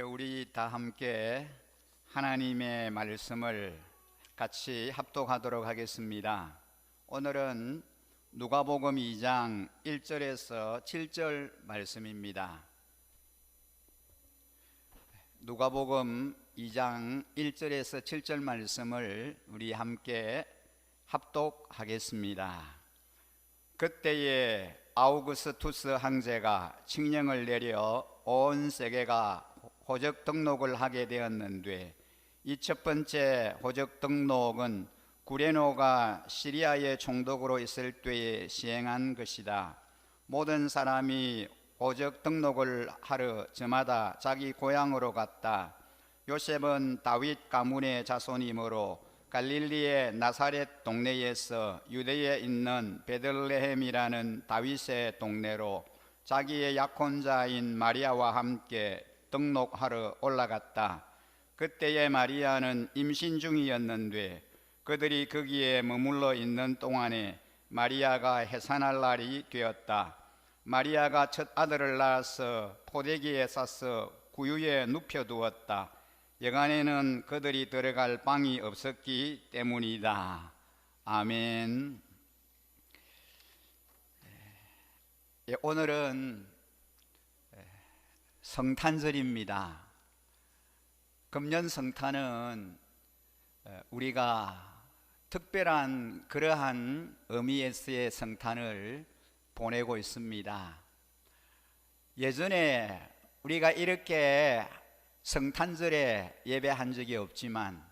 우리 다 함께 하나님의 말씀을 같이 합독하도록 하겠습니다. 오늘은 누가복음 2장 1절에서 7절 말씀입니다. 누가복음 2장 1절에서 7절 말씀을 우리 함께 합독하겠습니다. 그때에 아우구스투스 황제가 칙령을 내려 온 세계가 호적 등록을 하게 되었는데, 이 첫 번째 호적 등록은 구레노가 시리아의 총독으로 있을 때에 시행한 것이다. 모든 사람이 호적 등록을 하러 저마다 자기 고향으로 갔다. 요셉은 다윗 가문의 자손이므로 갈릴리의 나사렛 동네에서 유대에 있는 베들레헴이라는 다윗의 동네로 자기의 약혼자인 마리아와 함께 등록하러 올라갔다. 그때의 마리아는 임신 중이었는데 그들이 거기에 머물러 있는 동안에 마리아가 해산할 날이 되었다. 마리아가 첫 아들을 낳아서 포대기에 싸서 구유에 눕혀두었다. 여간에는 그들이 들어갈 방이 없었기 때문이다. 아멘. 오늘은 성탄절입니다. 금년 성탄은 우리가 특별한 그러한 의미에서의 성탄을 보내고 있습니다. 예전에 우리가 이렇게 성탄절에 예배한 적이 없지만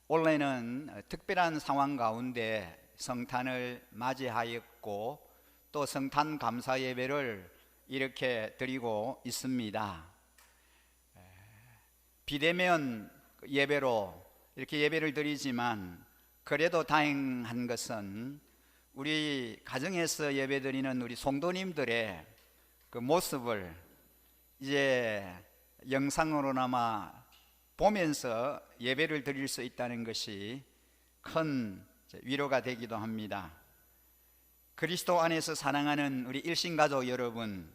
올해는 특별한 상황 가운데 성탄을 맞이하였고 또 성탄 감사 예배를 이렇게 드리고 있습니다. 비대면 예배로 이렇게 예배를 드리지만 그래도 다행한 것은 우리 가정에서 예배드리는 우리 성도님들의 그 모습을 이제 영상으로나마 보면서 예배를 드릴 수 있다는 것이 큰 위로가 되기도 합니다. 그리스도 안에서 사랑하는 우리 일신가족 여러분,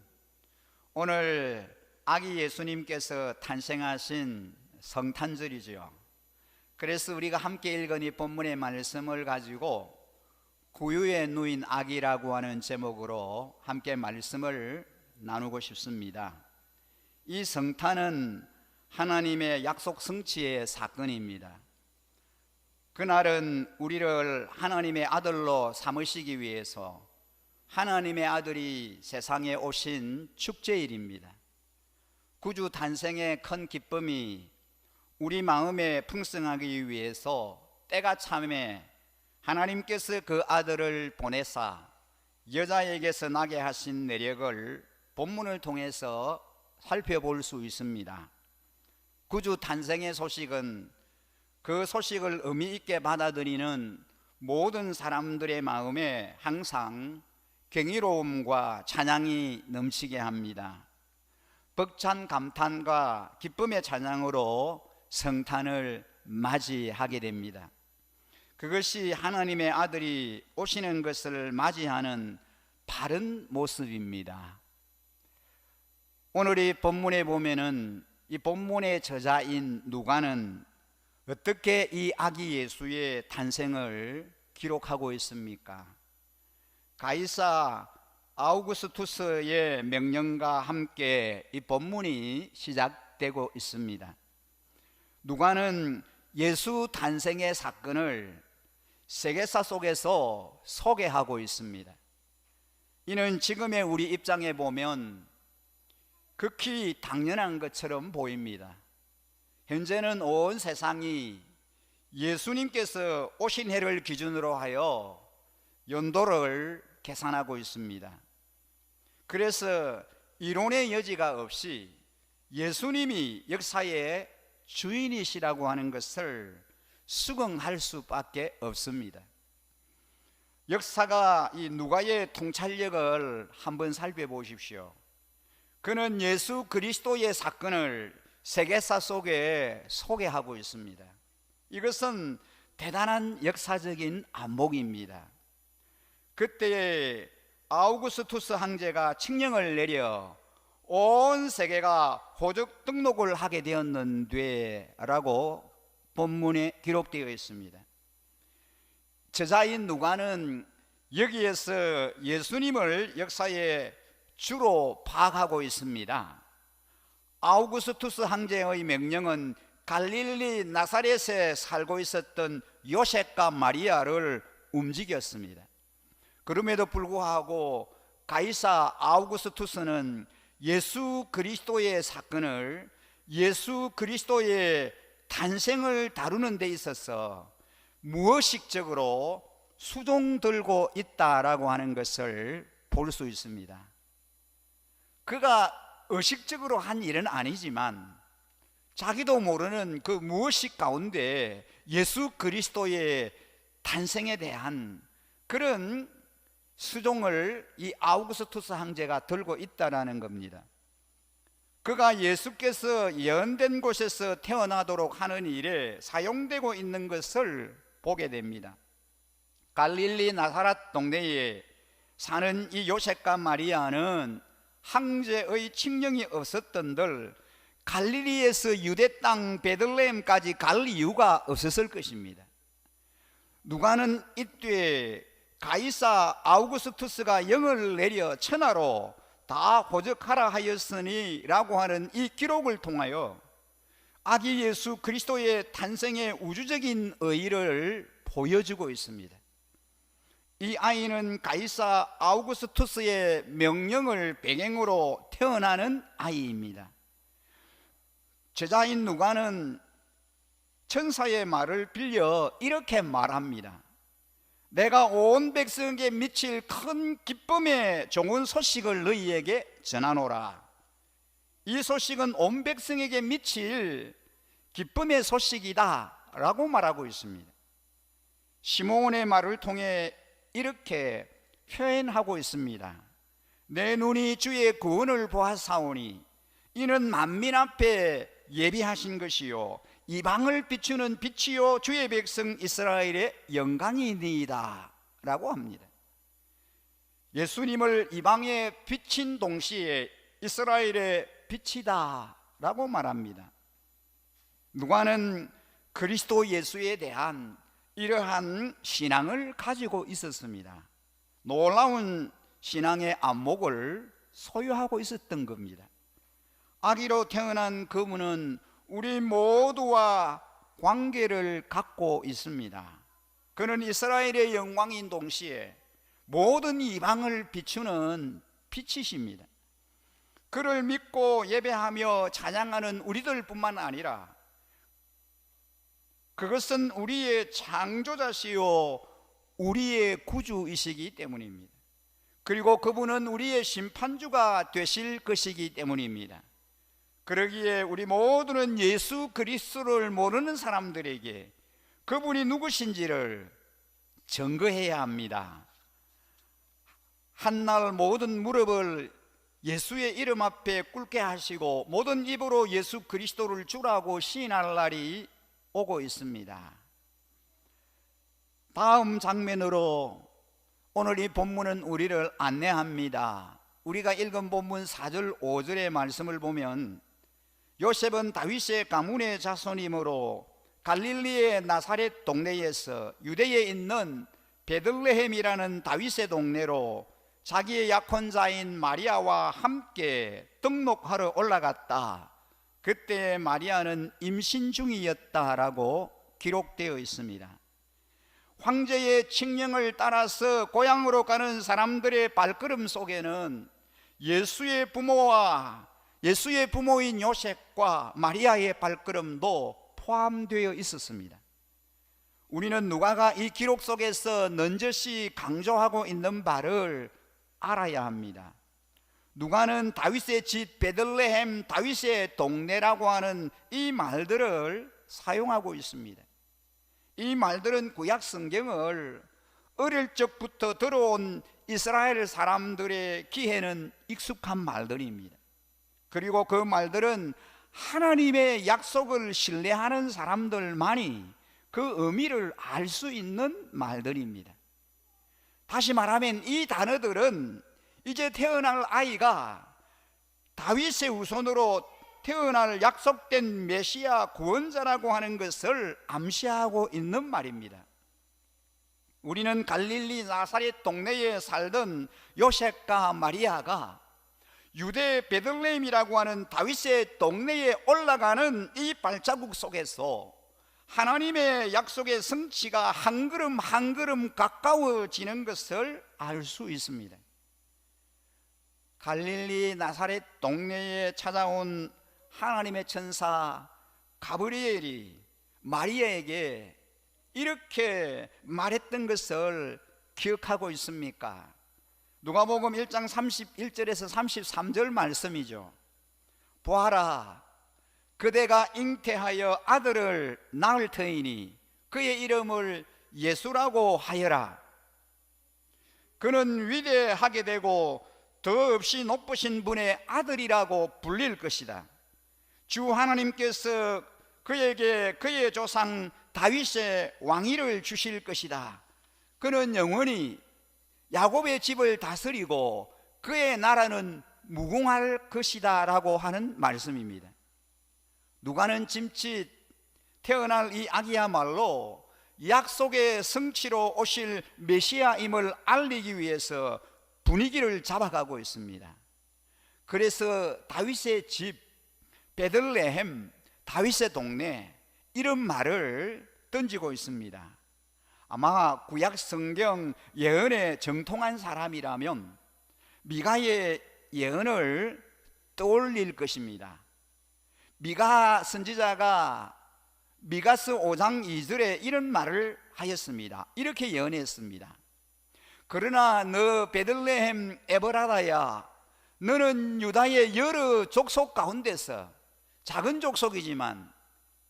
오늘 아기 예수님께서 탄생하신 성탄절이죠. 그래서 우리가 함께 읽은 이 본문의 말씀을 가지고 구유에 누인 아기라고 하는 제목으로 함께 말씀을 나누고 싶습니다. 이 성탄은 하나님의 약속 성취의 사건입니다. 그날은 우리를 하나님의 아들로 삼으시기 위해서 하나님의 아들이 세상에 오신 축제일입니다. 구주 탄생의 큰 기쁨이 우리 마음에 풍성하기 위해서 때가 참에 하나님께서 그 아들을 보내사 여자에게서 나게 하신 내력을 본문을 통해서 살펴볼 수 있습니다. 구주 탄생의 소식은 그 소식을 의미 있게 받아들이는 모든 사람들의 마음에 항상 경이로움과 찬양이 넘치게 합니다. 벅찬 감탄과 기쁨의 찬양으로 성탄을 맞이하게 됩니다. 그것이 하나님의 아들이 오시는 것을 맞이하는 바른 모습입니다. 오늘 이 본문에 보면은 이 본문의 저자인 누가는 어떻게 이 아기 예수의 탄생을 기록하고 있습니까? 가이사 아우구스투스의 명령과 함께 이 본문이 시작되고 있습니다. 누가는 예수 탄생의 사건을 세계사 속에서 소개하고 있습니다. 이는 지금의 우리 입장에 보면 극히 당연한 것처럼 보입니다. 현재는 온 세상이 예수님께서 오신 해를 기준으로 하여 연도를 계산하고 있습니다. 그래서 이론의 여지가 없이 예수님이 역사의 주인이시라고 하는 것을 수긍할 수밖에 없습니다. 역사가 이 누가의 통찰력을 한번 살펴보십시오. 그는 예수 그리스도의 사건을 세계사 속에 소개하고 있습니다. 이것은 대단한 역사적인 안목입니다. 그때 아우구스투스 황제가 칙령을 내려 온 세계가 호적 등록을 하게 되었는데 라고 본문에 기록되어 있습니다. 저자인 누가는 여기에서 예수님을 역사에 주로 파악하고 있습니다. 아우구스투스 황제의 명령은 갈릴리 나사렛에 살고 있었던 요셉과 마리아를 움직였습니다. 그럼에도 불구하고 가이사 아우구스투스는 예수 그리스도의 사건을, 예수 그리스도의 탄생을 다루는 데 있어서 무의식적으로 수종들고 있다라고 하는 것을 볼 수 있습니다. 그가 의식적으로 한 일은 아니지만 자기도 모르는 그 무의식 가운데 예수 그리스도의 탄생에 대한 그런 수종을 이 아우구스투스 황제가 들고 있다라는 겁니다. 그가 예수께서 예언된 곳에서 태어나도록 하는 일에 사용되고 있는 것을 보게 됩니다. 갈릴리 나사렛 동네에 사는 이 요셉과 마리아는 황제의 칙령이 없었던들 갈릴리에서 유대 땅 베들레헴까지 갈 이유가 없었을 것입니다. 누가는 이때 가이사 아우구스투스가 영을 내려 천하로 다 호적하라 하였으니 라고 하는 이 기록을 통하여 아기 예수 그리스도의 탄생의 우주적인 의의를 보여주고 있습니다. 이 아이는 가이사 아우구스투스의 명령을 배경으로 태어나는 아이입니다. 저자인 누가는 천사의 말을 빌려 이렇게 말합니다. 내가 온 백성에게 미칠 큰 기쁨의 좋은 소식을 너희에게 전하노라. 이 소식은 온 백성에게 미칠 기쁨의 소식이다 라고 말하고 있습니다. 시몬의 말을 통해 이렇게 표현하고 있습니다. 내 눈이 주의 구원을 보았사오니 이는 만민 앞에 예비하신 것이요 이방을 비추는 빛이요 주의 백성 이스라엘의 영광이니이다 라고 합니다. 예수님을 이방에 비친 동시에 이스라엘의 빛이다 라고 말합니다. 누가는 그리스도 예수에 대한 이러한 신앙을 가지고 있었습니다. 놀라운 신앙의 안목을 소유하고 있었던 겁니다. 아기로 태어난 그분은 우리 모두와 관계를 갖고 있습니다. 그는 이스라엘의 영광인 동시에 모든 이방을 비추는 빛이십니다. 그를 믿고 예배하며 찬양하는 우리들뿐만 아니라 그것은 우리의 창조자시요 우리의 구주이시기 때문입니다. 그리고 그분은 우리의 심판주가 되실 것이기 때문입니다. 그러기에 우리 모두는 예수 그리스도를 모르는 사람들에게 그분이 누구신지를 증거해야 합니다. 한날 모든 무릎을 예수의 이름 앞에 꿇게 하시고 모든 입으로 예수 그리스도를 주라고 시인할 날이 오고 있습니다. 다음 장면으로 오늘 이 본문은 우리를 안내합니다. 우리가 읽은 본문 4절 5절의 말씀을 보면 요셉은 다윗의 가문의 자손이므로 갈릴리의 나사렛 동네에서 유대에 있는 베들레헴이라는 다윗의 동네로 자기의 약혼자인 마리아와 함께 등록하러 올라갔다. 그때 마리아는 임신 중이었다라고 기록되어 있습니다. 황제의 칙령을 따라서 고향으로 가는 사람들의 발걸음 속에는 예수의 부모인 요셉과 마리아의 발걸음도 포함되어 있었습니다. 우리는 누가가 이 기록 속에서 넌저시 강조하고 있는 바를 알아야 합니다. 누가는 다윗의 집 베들레헴, 다윗의 동네라고 하는 이 말들을 사용하고 있습니다. 이 말들은 구약 성경을 어릴 적부터 들어온 이스라엘 사람들의 귀에는 익숙한 말들입니다. 그리고 그 말들은 하나님의 약속을 신뢰하는 사람들만이 그 의미를 알 수 있는 말들입니다. 다시 말하면 이 단어들은 이제 태어날 아이가 다윗의 후손으로 태어날 약속된 메시아 구원자라고 하는 것을 암시하고 있는 말입니다. 우리는 갈릴리 나사렛 동네에 살던 요셉과 마리아가 유대 베들레헴이라고 하는 다윗의 동네에 올라가는 이 발자국 속에서 하나님의 약속의 성취가 한 걸음 한 걸음 가까워지는 것을 알 수 있습니다. 갈릴리 나사렛 동네에 찾아온 하나님의 천사 가브리엘이 마리아에게 이렇게 말했던 것을 기억하고 있습니까? 누가복음 1장 31절에서 33절 말씀이죠. 보아라, 그대가 잉태하여 아들을 낳을 터이니 그의 이름을 예수라고 하여라. 그는 위대하게 되고 더없이 높으신 분의 아들이라고 불릴 것이다. 주 하나님께서 그에게 그의 조상 다윗의 왕위를 주실 것이다. 그는 영원히 야곱의 집을 다스리고 그의 나라는 무궁할 것이다 라고 하는 말씀입니다. 누가는 짐짓 태어날 이 아기야말로 약속의 성취로 오실 메시아임을 알리기 위해서 분위기를 잡아가고 있습니다. 그래서 다윗의 집, 베들레헴, 다윗의 동네 이런 말을 던지고 있습니다. 아마 구약 성경 예언에 정통한 사람이라면 미가의 예언을 떠올릴 것입니다. 미가 선지자가 미가서 5장 2절에 이런 말을 하였습니다. 이렇게 예언했습니다. 그러나 너 베들레헴 에브라다야, 너는 유다의 여러 족속 가운데서 작은 족속이지만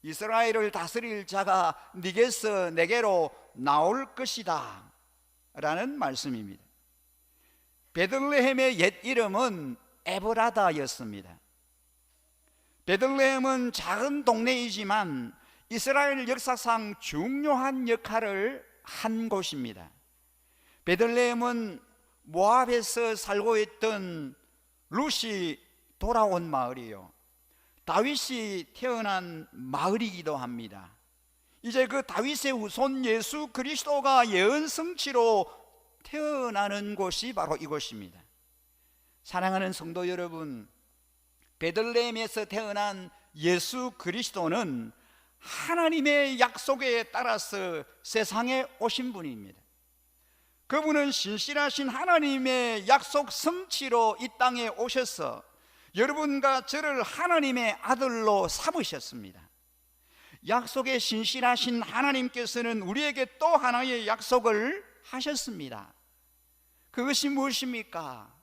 이스라엘을 다스릴 자가 네게서 내게로 나올 것이다 라는 말씀입니다. 베들레헴의 옛 이름은 에브라다였습니다. 베들레헴은 작은 동네이지만 이스라엘 역사상 중요한 역할을 한 곳입니다. 베들레헴은 모압에서 살고 있던 룻이 돌아온 마을이요, 다윗이 태어난 마을이기도 합니다. 이제 그 다윗의 후손 예수 그리스도가 예언 성취로 태어나는 곳이 바로 이곳입니다. 사랑하는 성도 여러분, 베들레헴에서 태어난 예수 그리스도는 하나님의 약속에 따라서 세상에 오신 분입니다. 그분은 신실하신 하나님의 약속 성취로 이 땅에 오셔서 여러분과 저를 하나님의 아들로 삼으셨습니다. 약속에 신실하신 하나님께서는 우리에게 또 하나의 약속을 하셨습니다. 그것이 무엇입니까?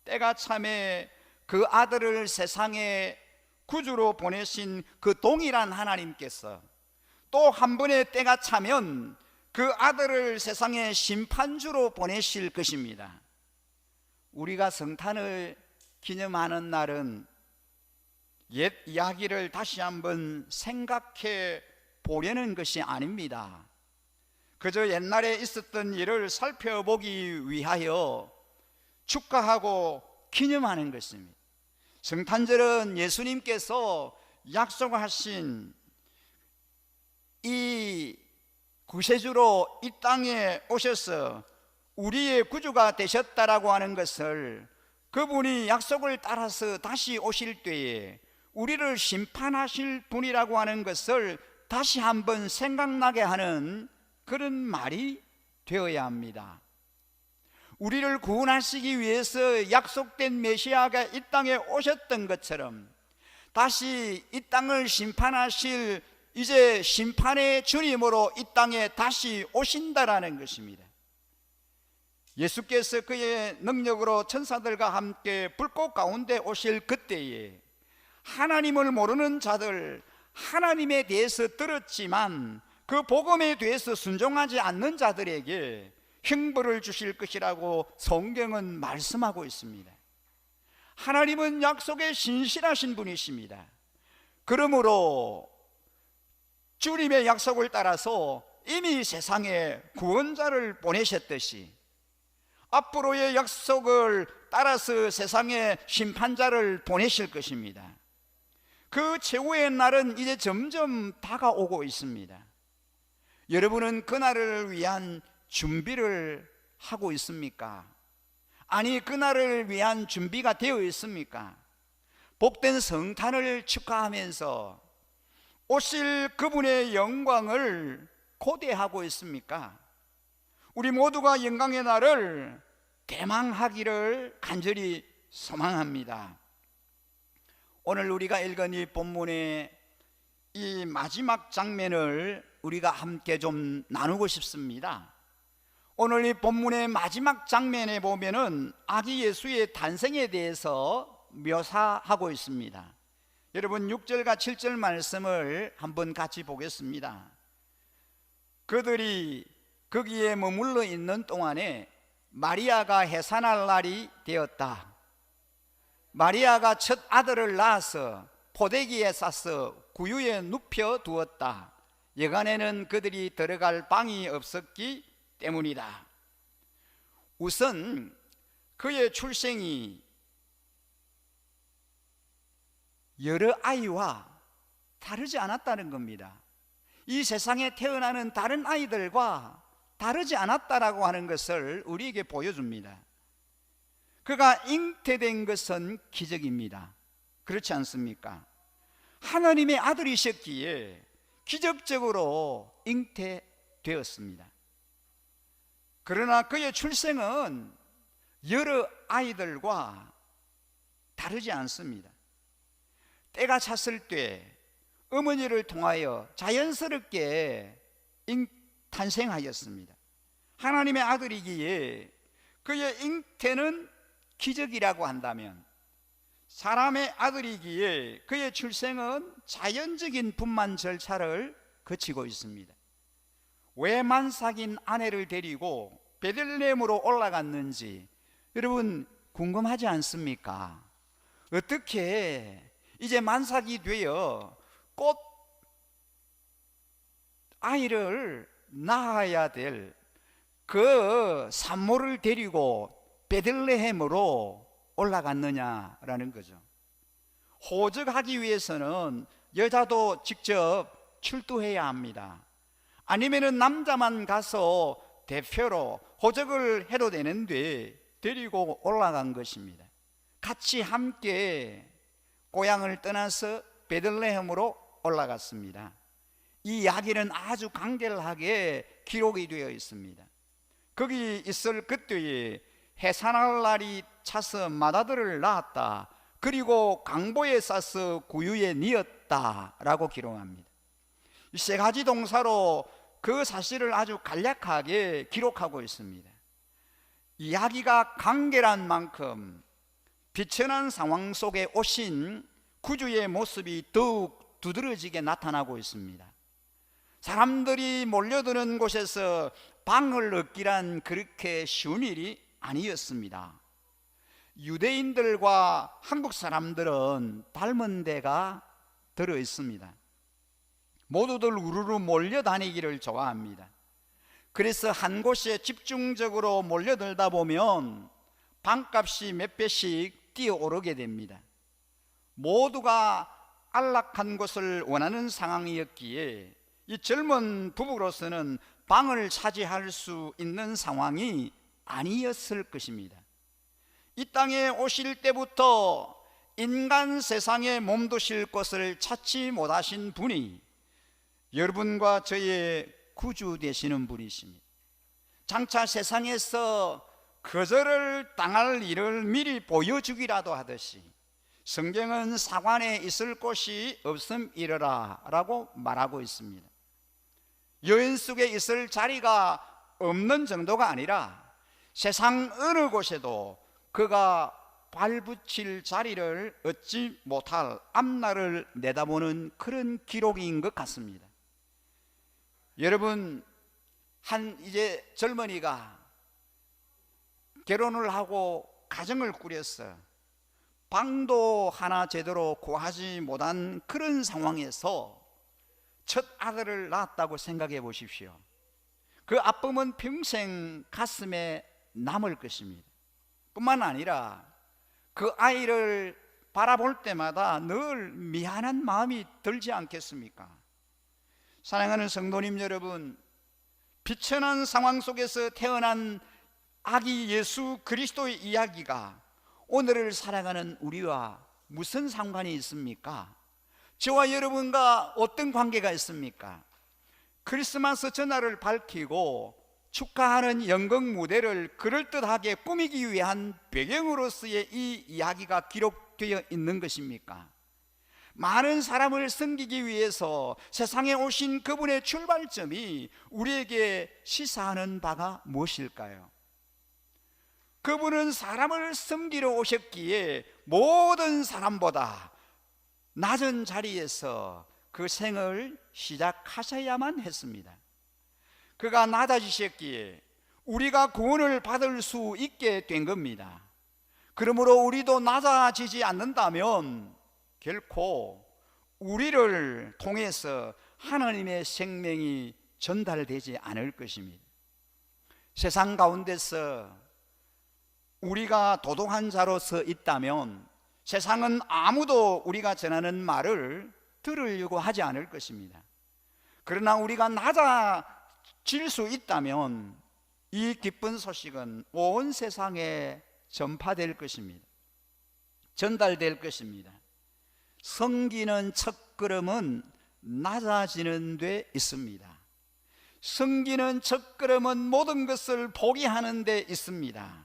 때가 참에 그 아들을 세상에 구주로 보내신 그 동일한 하나님께서 또 한 번의 때가 차면 그 아들을 세상에 심판주로 보내실 것입니다. 우리가 성탄을 기념하는 날은 옛 이야기를 다시 한번 생각해 보려는 것이 아닙니다. 그저 옛날에 있었던 일을 살펴보기 위하여 축하하고 기념하는 것입니다. 성탄절은 예수님께서 약속하신 이 구세주로 이 땅에 오셔서 우리의 구주가 되셨다라고 하는 것을, 그분이 약속을 따라서 다시 오실 때에 우리를 심판하실 분이라고 하는 것을 다시 한번 생각나게 하는 그런 말이 되어야 합니다. 우리를 구원하시기 위해서 약속된 메시아가 이 땅에 오셨던 것처럼 다시 이 땅을 심판하실 이제 심판의 주님으로 이 땅에 다시 오신다라는 것입니다. 예수께서 그의 능력으로 천사들과 함께 불꽃 가운데 오실 그때에 하나님을 모르는 자들, 하나님에 대해서 들었지만 그 복음에 대해서 순종하지 않는 자들에게 형벌을 주실 것이라고 성경은 말씀하고 있습니다. 하나님은 약속에 신실하신 분이십니다. 그러므로 주님의 약속을 따라서 이미 세상에 구원자를 보내셨듯이 앞으로의 약속을 따라서 세상에 심판자를 보내실 것입니다. 그 최후의 날은 이제 점점 다가오고 있습니다. 여러분은 그날을 위한 준비를 하고 있습니까? 아니, 그날을 위한 준비가 되어 있습니까? 복된 성탄을 축하하면서 오실 그분의 영광을 고대하고 있습니까? 우리 모두가 영광의 날을 대망하기를 간절히 소망합니다. 오늘 우리가 읽은 이 본문의 이 마지막 장면을 우리가 함께 좀 나누고 싶습니다. 오늘 이 본문의 마지막 장면에 보면은 아기 예수의 탄생에 대해서 묘사하고 있습니다. 여러분 6절과 7절 말씀을 한번 같이 보겠습니다. 그들이 거기에 머물러 있는 동안에 마리아가 해산할 날이 되었다. 마리아가 첫 아들을 낳아서 포대기에 싸서 구유에 눕혀 두었다. 여간에는 그들이 들어갈 방이 없었기 때문이다. 우선 그의 출생이 여러 아이와 다르지 않았다는 겁니다. 이 세상에 태어나는 다른 아이들과 다르지 않았다라고 하는 것을 우리에게 보여줍니다. 그가 잉태된 것은 기적입니다. 그렇지 않습니까? 하나님의 아들이셨기에 기적적으로 잉태되었습니다. 그러나 그의 출생은 여러 아이들과 다르지 않습니다. 때가 찼을 때 어머니를 통하여 자연스럽게 탄생하였습니다. 하나님의 아들이기에 그의 잉태는 기적이라고 한다면, 사람의 아들이기에 그의 출생은 자연적인 분만 절차를 거치고 있습니다. 왜 만삭인 아내를 데리고 베들레헴으로 올라갔는지 여러분 궁금하지 않습니까? 어떻게 이제 만삭이 되어 곧 아이를 낳아야 될 그 산모를 데리고 베들레헴으로 올라갔느냐라는 거죠. 호적하기 위해서는 여자도 직접 출두해야 합니다. 아니면은 남자만 가서 대표로 호적을 해도 되는데 데리고 올라간 것입니다. 같이 함께 고향을 떠나서 베들레헴으로 올라갔습니다. 이 이야기는 아주 간결하게 기록이 되어 있습니다. 거기 있을 그때에 해산할 날이 차서 맏아들을 낳았다. 그리고 강보에 싸서 구유에 뉘었다 라고 기록합니다. 이 세 가지 동사로 그 사실을 아주 간략하게 기록하고 있습니다. 이야기가 간결한 만큼 비천한 상황 속에 오신 구주의 모습이 더욱 두드러지게 나타나고 있습니다. 사람들이 몰려드는 곳에서 방을 얻기란 그렇게 쉬운 일이 아니었습니다. 유대인들과 한국 사람들은 닮은 데가 들어 있습니다. 모두들 우르르 몰려다니기를 좋아합니다. 그래서 한 곳에 집중적으로 몰려들다 보면 방값이 몇 배씩 뛰어오르게 됩니다. 모두가 안락한 곳을 원하는 상황이었기에 이 젊은 부부로서는 방을 차지할 수 있는 상황이 아니었을 것입니다. 이 땅에 오실 때부터 인간 세상에 몸두실 곳을 찾지 못하신 분이 여러분과 저의 구주 되시는 분이십니다. 장차 세상에서 거절을 당할 일을 미리 보여주기라도 하듯이 성경은 사관에 있을 곳이 없음이러라 라고 말하고 있습니다. 여인 속에 있을 자리가 없는 정도가 아니라 세상 어느 곳에도 그가 발붙일 자리를 얻지 못할 앞날을 내다보는 그런 기록인 것 같습니다. 여러분, 이제 젊은이가 결혼을 하고 가정을 꾸렸어. 방도 하나 제대로 구하지 못한 그런 상황에서 첫 아들을 낳았다고 생각해 보십시오. 그 아픔은 평생 가슴에 남을 것입니다. 뿐만 아니라 그 아이를 바라볼 때마다 늘 미안한 마음이 들지 않겠습니까? 사랑하는 성도님 여러분, 비천한 상황 속에서 태어난 아기 예수 그리스도의 이야기가 오늘을 살아가는 우리와 무슨 상관이 있습니까? 저와 여러분과 어떤 관계가 있습니까? 크리스마스 전날을 밝히고 축하하는 연극 무대를 그럴듯하게 꾸미기 위한 배경으로서의 이 이야기가 기록되어 있는 것입니까? 많은 사람을 섬기기 위해서 세상에 오신 그분의 출발점이 우리에게 시사하는 바가 무엇일까요? 그분은 사람을 섬기러 오셨기에 모든 사람보다 낮은 자리에서 그 생을 시작하셔야만 했습니다. 그가 낮아지셨기에 우리가 구원을 받을 수 있게 된 겁니다. 그러므로 우리도 낮아지지 않는다면 결코 우리를 통해서 하나님의 생명이 전달되지 않을 것입니다. 세상 가운데서 우리가 도덕한 자로서 있다면 세상은 아무도 우리가 전하는 말을 들으려고 하지 않을 것입니다. 그러나 우리가 낮아질 수 있다면 이 기쁜 소식은 온 세상에 전파될 것입니다. 전달될 것입니다. 섬기는 첫걸음은 낮아지는 데 있습니다. 섬기는 첫걸음은 모든 것을 포기하는 데 있습니다.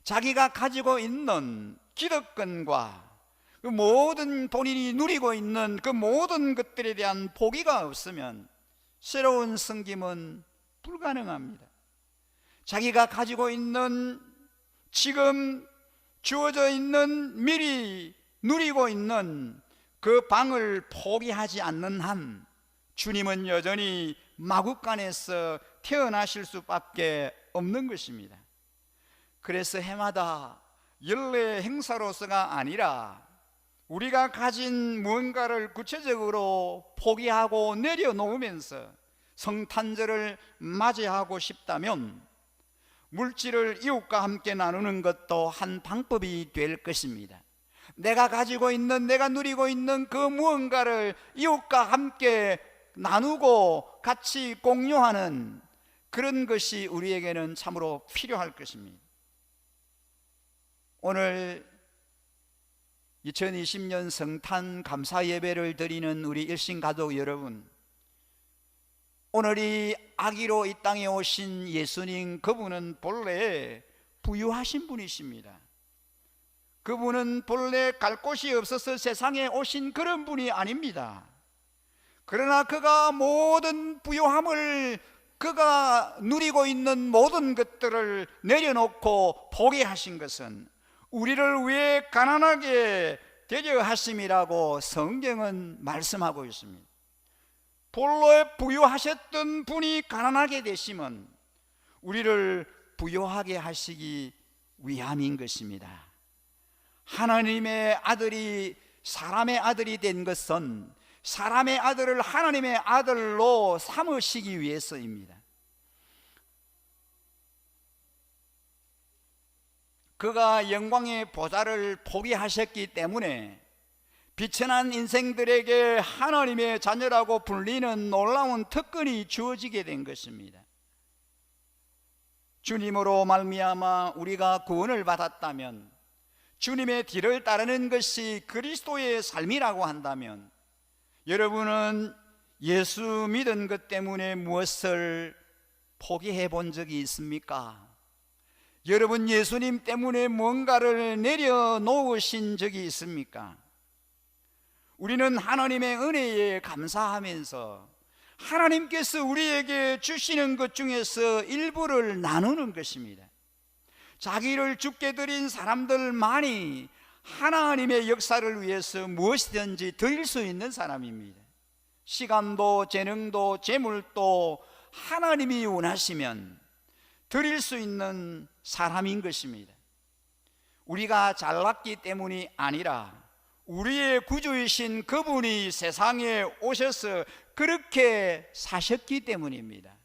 자기가 가지고 있는 기득권과 그 모든 본인이 누리고 있는 그 모든 것들에 대한 포기가 없으면 새로운 섬김은 불가능합니다. 자기가 가지고 있는 지금 주어져 있는 미리 누리고 있는 그 방을 포기하지 않는 한 주님은 여전히 마구간에서 태어나실 수밖에 없는 것입니다. 그래서 해마다 연례 행사로서가 아니라 우리가 가진 무언가를 구체적으로 포기하고 내려놓으면서 성탄절을 맞이하고 싶다면 물질을 이웃과 함께 나누는 것도 한 방법이 될 것입니다. 내가 가지고 있는, 내가 누리고 있는 그 무언가를 이웃과 함께 나누고 같이 공유하는 그런 것이 우리에게는 참으로 필요할 것입니다. 오늘 2020년 성탄 감사 예배를 드리는 우리 일신가족 여러분, 오늘이 아기로 이 땅에 오신 예수님, 그분은 본래 부유하신 분이십니다. 그분은 본래 갈 곳이 없어서 세상에 오신 그런 분이 아닙니다. 그러나 그가 모든 부유함을, 그가 누리고 있는 모든 것들을 내려놓고 포기하신 것은 우리를 위해 가난하게 되려 하심이라고 성경은 말씀하고 있습니다. 본래 부유하셨던 분이 가난하게 되심은 우리를 부유하게 하시기 위함인 것입니다. 하나님의 아들이 사람의 아들이 된 것은 사람의 아들을 하나님의 아들로 삼으시기 위해서입니다. 그가 영광의 보좌를 포기하셨기 때문에 비천한 인생들에게 하나님의 자녀라고 불리는 놀라운 특권이 주어지게 된 것입니다. 주님으로 말미암아 우리가 구원을 받았다면, 주님의 뒤를 따르는 것이 그리스도의 삶이라고 한다면, 여러분은 예수 믿은 것 때문에 무엇을 포기해 본 적이 있습니까? 여러분 예수님 때문에 뭔가를 내려놓으신 적이 있습니까? 우리는 하나님의 은혜에 감사하면서 하나님께서 우리에게 주시는 것 중에서 일부를 나누는 것입니다. 자기를 죽게 드린 사람들만이 하나님의 역사를 위해서 무엇이든지 드릴 수 있는 사람입니다. 시간도 재능도 재물도 하나님이 원하시면 드릴 수 있는 사람인 것입니다. 우리가 잘났기 때문이 아니라 우리의 구주이신 그분이 세상에 오셔서 그렇게 사셨기 때문입니다.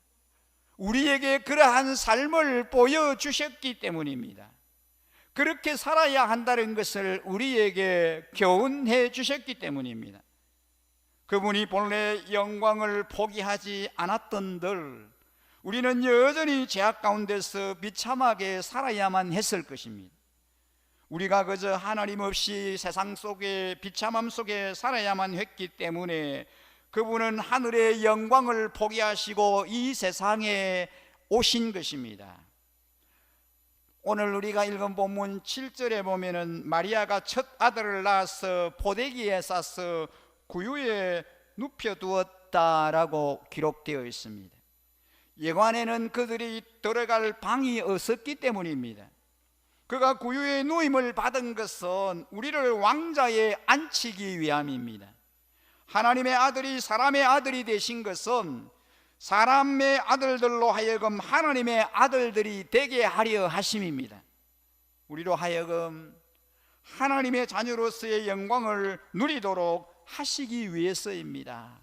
우리에게 그러한 삶을 보여주셨기 때문입니다. 그렇게 살아야 한다는 것을 우리에게 교훈해 주셨기 때문입니다. 그분이 본래 영광을 포기하지 않았던들 우리는 여전히 죄악 가운데서 비참하게 살아야만 했을 것입니다. 우리가 그저 하나님 없이 세상 속에 비참함 속에 살아야만 했기 때문에 그분은 하늘의 영광을 포기하시고 이 세상에 오신 것입니다. 오늘 우리가 읽은 본문 7절에 보면은 마리아가 첫 아들을 낳아서 포대기에 싸서 구유에 눕혀두었다라고 기록되어 있습니다. 예관에는 그들이 들어갈 방이 없었기 때문입니다. 그가 구유에 누임을 받은 것은 우리를 왕자에 앉히기 위함입니다. 하나님의 아들이 사람의 아들이 되신 것은 사람의 아들들로 하여금 하나님의 아들들이 되게 하려 하심입니다. 우리로 하여금 하나님의 자녀로서의 영광을 누리도록 하시기 위해서입니다.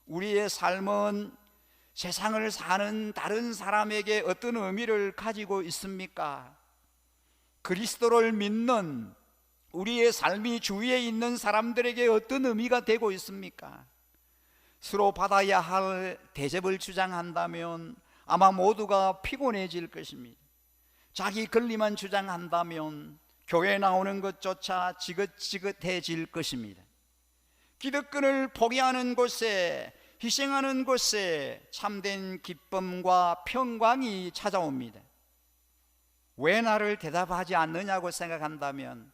우리의 삶은 세상을 사는 다른 사람에게 어떤 의미를 가지고 있습니까? 그리스도를 믿는 우리의 삶이 주위에 있는 사람들에게 어떤 의미가 되고 있습니까? 서로 받아야 할 대접을 주장한다면 아마 모두가 피곤해질 것입니다. 자기 권리만 주장한다면 교회 나오는 것조차 지긋지긋해질 것입니다. 기득권을 포기하는 곳에, 희생하는 곳에 참된 기쁨과 평강이 찾아옵니다. 왜 나를 대답하지 않느냐고 생각한다면,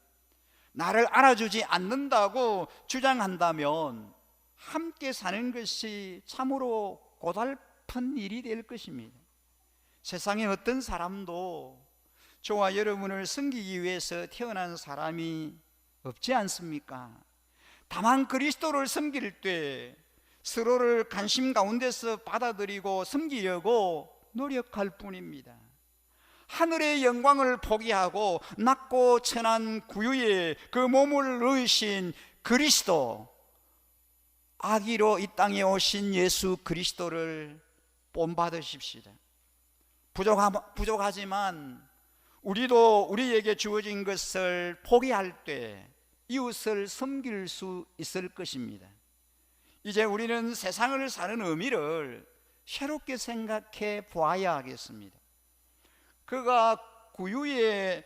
나를 알아주지 않는다고 주장한다면 함께 사는 것이 참으로 고달픈 일이 될 것입니다. 세상에 어떤 사람도 저와 여러분을 섬기기 위해서 태어난 사람이 없지 않습니까? 다만 그리스도를 섬길 때 서로를 관심 가운데서 받아들이고 섬기려고 노력할 뿐입니다. 하늘의 영광을 포기하고 낮고 천한 구유에 그 몸을 넣으신 그리스도, 아기로 이 땅에 오신 예수 그리스도를 본받으십시다. 부족하지만 우리도 우리에게 주어진 것을 포기할 때 이웃을 섬길 수 있을 것입니다. 이제 우리는 세상을 사는 의미를 새롭게 생각해 보아야 하겠습니다. 그가 구유의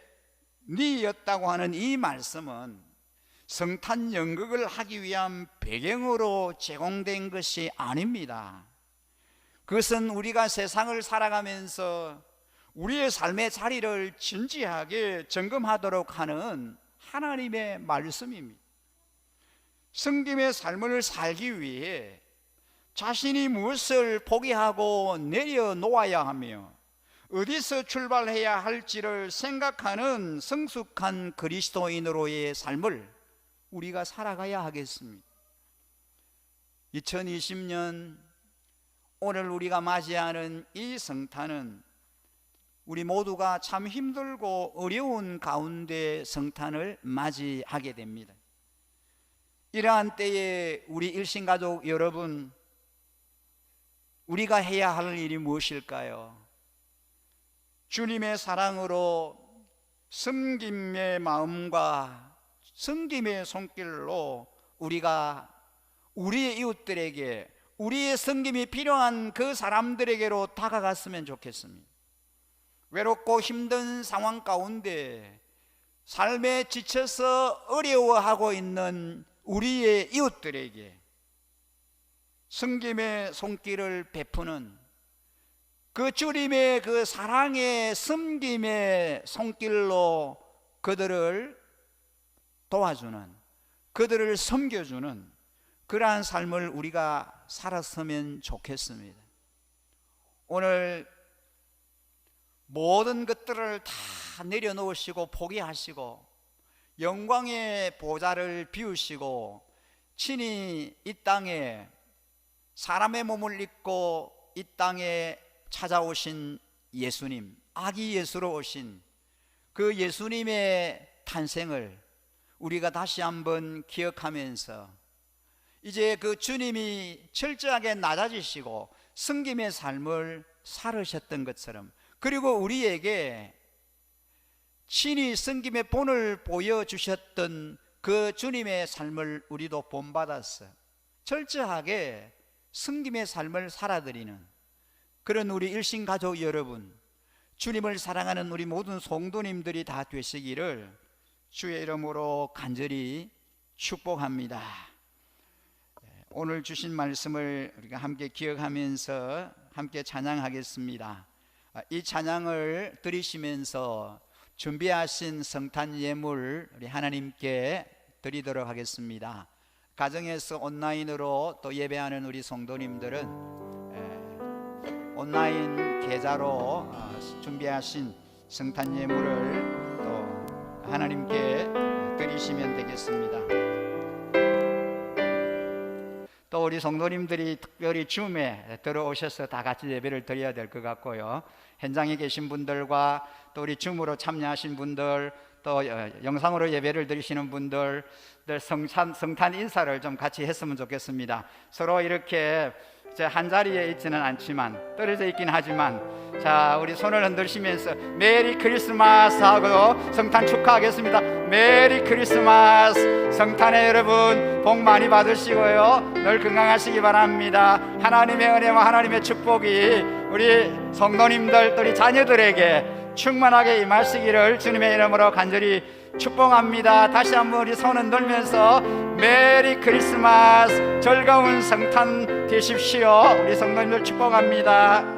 니였다고 하는 이 말씀은 성탄 연극을 하기 위한 배경으로 제공된 것이 아닙니다. 그것은 우리가 세상을 살아가면서 우리의 삶의 자리를 진지하게 점검하도록 하는 하나님의 말씀입니다. 성김의 삶을 살기 위해 자신이 무엇을 포기하고 내려놓아야 하며 어디서 출발해야 할지를 생각하는 성숙한 그리스도인으로의 삶을 우리가 살아가야 하겠습니다. 2020년 오늘 우리가 맞이하는 이 성탄은 우리 모두가 참 힘들고 어려운 가운데 성탄을 맞이하게 됩니다. 이러한 때에 우리 일신가족 여러분, 우리가 해야 할 일이 무엇일까요? 주님의 사랑으로 섬김의 마음과 섬김의 손길로 우리가 우리의 이웃들에게, 우리의 섬김이 필요한 그 사람들에게로 다가갔으면 좋겠습니다. 외롭고 힘든 상황 가운데 삶에 지쳐서 어려워하고 있는 우리의 이웃들에게 섬김의 손길을 베푸는 그 주님의 그 사랑의 섬김의 손길로 그들을 도와주는, 그들을 섬겨주는 그러한 삶을 우리가 살았으면 좋겠습니다. 오늘 모든 것들을 다 내려놓으시고 포기하시고 영광의 보좌를 비우시고 친히 이 땅에 사람의 몸을 입고 이 땅에 찾아오신 예수님, 아기 예수로 오신 그 예수님의 탄생을 우리가 다시 한번 기억하면서 이제 그 주님이 철저하게 낮아지시고 섬김의 삶을 살으셨던 것처럼, 그리고 우리에게 친히 섬김의 본을 보여주셨던 그 주님의 삶을 우리도 본받았어 철저하게 섬김의 삶을 살아드리는 그런 우리 일신가족 여러분, 주님을 사랑하는 우리 모든 성도님들이 다 되시기를 주의 이름으로 간절히 축복합니다. 오늘 주신 말씀을 우리가 함께 기억하면서 함께 찬양하겠습니다. 이 찬양을 들으시면서 준비하신 성탄 예물 우리 하나님께 드리도록 하겠습니다. 가정에서 온라인으로 또 예배하는 우리 성도님들은 온라인 계좌로 준비하신 성탄 예물을 또 하나님께 드리시면 되겠습니다. 또 우리 성도님들이 특별히 줌에 들어오셔서 다 같이 예배를 드려야 될 것 같고요. 현장에 계신 분들과 또 우리 줌으로 참여하신 분들, 또 영상으로 예배를 드리시는 분들 성탄 인사를 좀 같이 했으면 좋겠습니다. 서로 이렇게 한 자리에 있지는 않지만 떨어져 있긴 하지만 자, 우리 손을 흔들시면서 메리 크리스마스 하고 성탄 축하하겠습니다. 메리 크리스마스. 성탄에 여러분 복 많이 받으시고요, 늘 건강하시기 바랍니다. 하나님의 은혜와 하나님의 축복이 우리 성도님들 또 우리 자녀들에게 충만하게 임하시기를 주님의 이름으로 간절히 축복합니다. 다시 한번 우리 손 흔들면서 메리 크리스마스, 즐거운 성탄 되십시오. 우리 성도님들 축복합니다.